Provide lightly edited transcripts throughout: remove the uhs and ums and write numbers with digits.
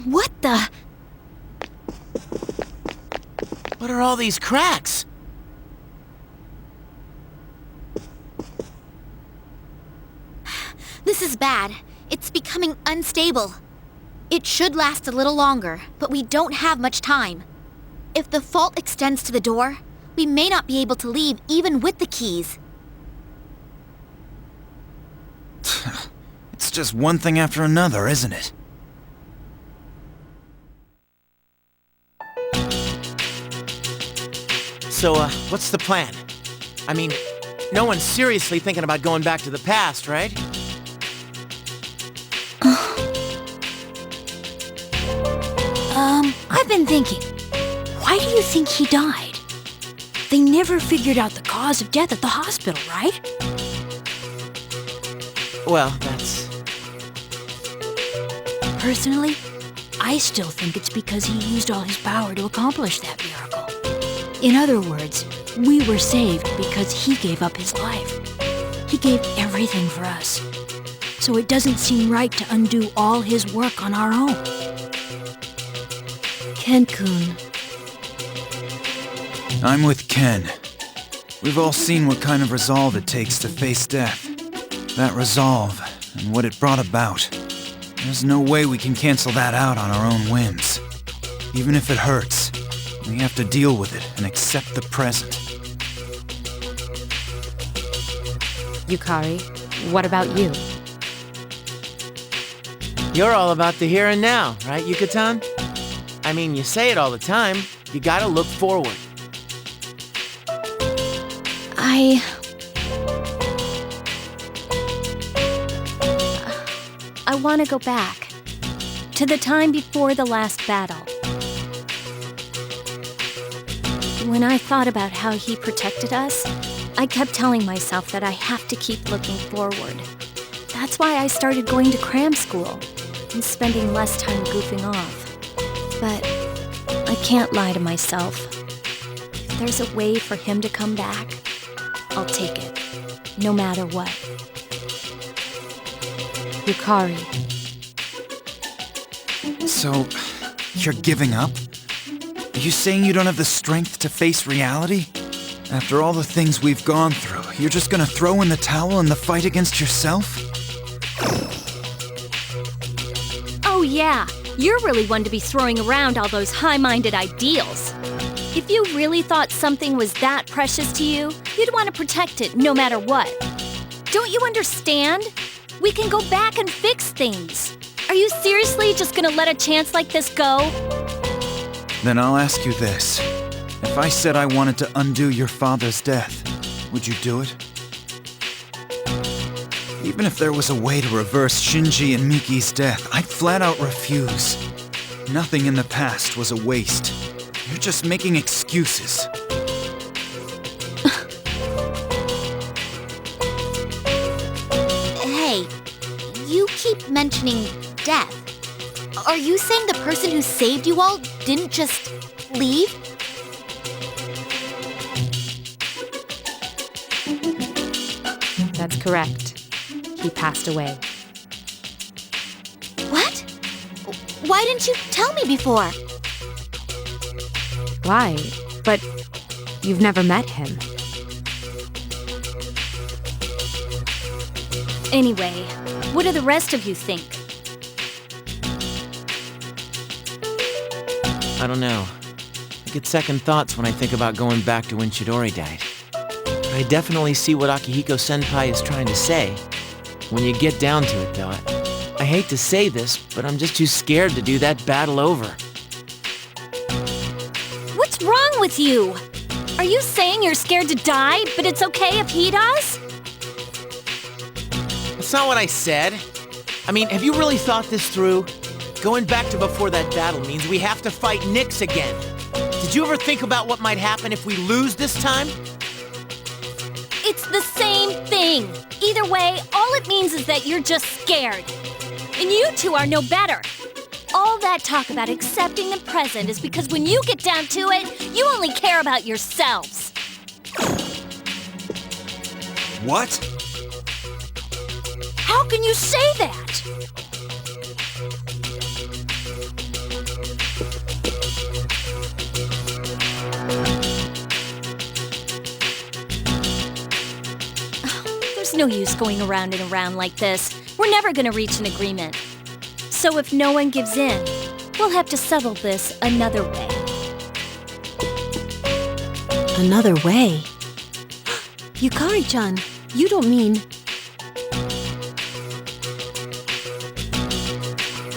What the? What are all these cracks? This is bad. It's becoming unstable. It should last a little longer, but we don't have much time. If the fault extends to the door, we may not be able to leave even with the keys. It's just one thing after another, isn't it? So, what's the plan? I mean, no one's seriously thinking about going back to the past, right? I've been thinking, why do you think he died? They never figured out the cause of death at the hospital, right? Well, that's... Personally, I still think it's because he used all his power to accomplish that miracle. In other words, we were saved because he gave up his life. He gave everything for us. So it doesn't seem right to undo all his work on our own. Ken-kun. I'm with Ken. We've all seen what kind of resolve it takes to face death. That resolve, and what it brought about. There's no way we can cancel that out on our own whims. Even if it hurts, we have to deal with it and accept the present. Yukari, what about you? You're all about the here and now, right, Yucatan? I mean, you say it all the time. You gotta look forward. I want to go back to the time before the last battle. When I thought about how he protected us, I kept telling myself that I have to keep looking forward. That's why I started going to cram school and spending less time goofing off. But I can't lie to myself. If there's a way for him to come back, I'll take it, no matter what. Yukari. So, you're giving up? Are you saying you don't have the strength to face reality? After all the things we've gone through, you're just gonna throw in the towel in the fight against yourself? Oh yeah, you're really one to be throwing around all those high-minded ideals. If you really thought something was that precious to you, you'd want to protect it no matter what. Don't you understand? We can go back and fix things. Are you seriously just gonna let a chance like this go? Then I'll ask you this. If I said I wanted to undo your father's death, would you do it? Even if there was a way to reverse Shinji and Miki's death, I'd flat out refuse. Nothing in the past was a waste. You're just making excuses. Hey, you keep mentioning death. Are you saying the person who saved you all didn't just leave? That's correct. He passed away. What? Why didn't you tell me before? Why? But you've never met him. Anyway, what do the rest of you think? I don't know. I get second thoughts when I think about going back to when Chidori died. But I definitely see what Akihiko-senpai is trying to say. When you get down to it, though, I hate to say this, but I'm just too scared to do that battle over. What's wrong with you? Are you saying you're scared to die, but it's okay if he does? That's not what I said. I mean, have you really thought this through? Going back to before that battle means we have to fight Nyx again. Did you ever think about what might happen if we lose this time? It's the same thing. Either way, all it means is that you're just scared. And you two are no better. All that talk about accepting the present is because when you get down to it, you only care about yourselves. What? How can you say that? no use going around and around like this. We're never gonna reach an agreement. So if no one gives in, we'll have to settle this another way. Another way? Yukari-chan, you don't mean...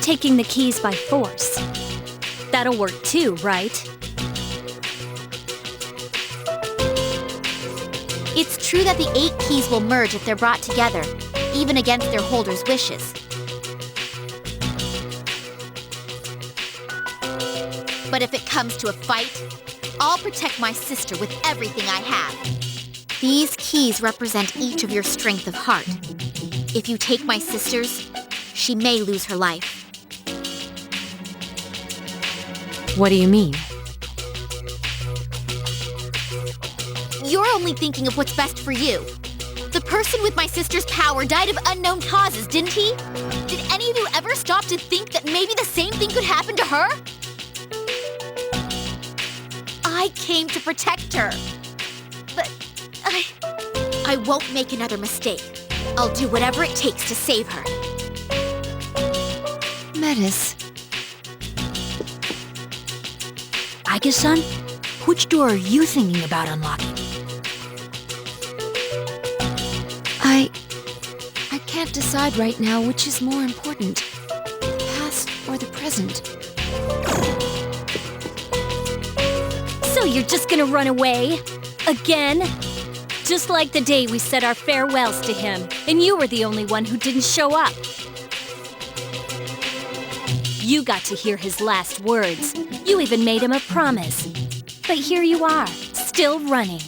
Taking the keys by force. That'll work too, right? It's true that the 8 keys will merge if they're brought together, even against their holder's wishes. But if it comes to a fight, I'll protect my sister with everything I have. These keys represent each of your strength of heart. If you take my sister's, she may lose her life. What do you mean? You're only thinking of what's best for you. The person with my sister's power died of unknown causes, didn't he? Did any of you ever stop to think that maybe the same thing could happen to her? I came to protect her. But I won't make another mistake. I'll do whatever it takes to save her. Metis. Aige-san, which door are you thinking about unlocking? I can't decide right now which is more important, the past or the present. So you're just gonna run away? Again? Just like the day we said our farewells to him, and you were the only one who didn't show up. You got to hear his last words. You even made him a promise. But here you are, still running.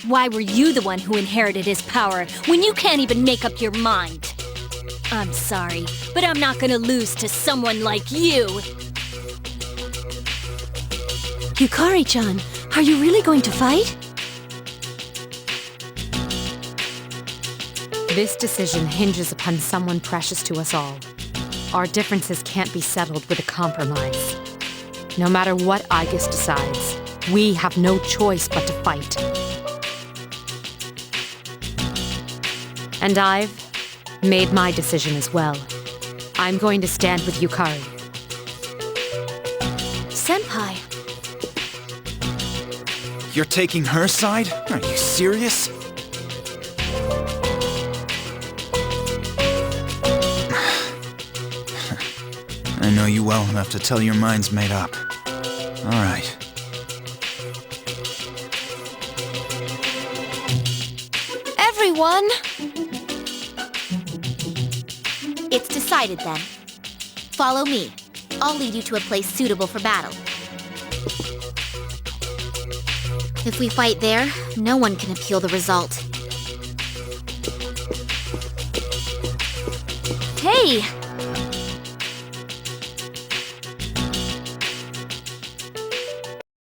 Why were you the one who inherited his power when you can't even make up your mind? I'm sorry, but I'm not gonna lose to someone like you. Yukari-chan, are you really going to fight? This decision hinges upon someone precious to us all. Our differences can't be settled with a compromise. No matter what Aigis decides, we have no choice but to fight. And I've made my decision as well. I'm going to stand with Yukari. Senpai, You're taking her side? Are you serious? I know you well enough to tell your mind's made up. All right. everyone! It's decided then. Follow me. I'll lead you to a place suitable for battle. If we fight there, no one can appeal the result. Hey!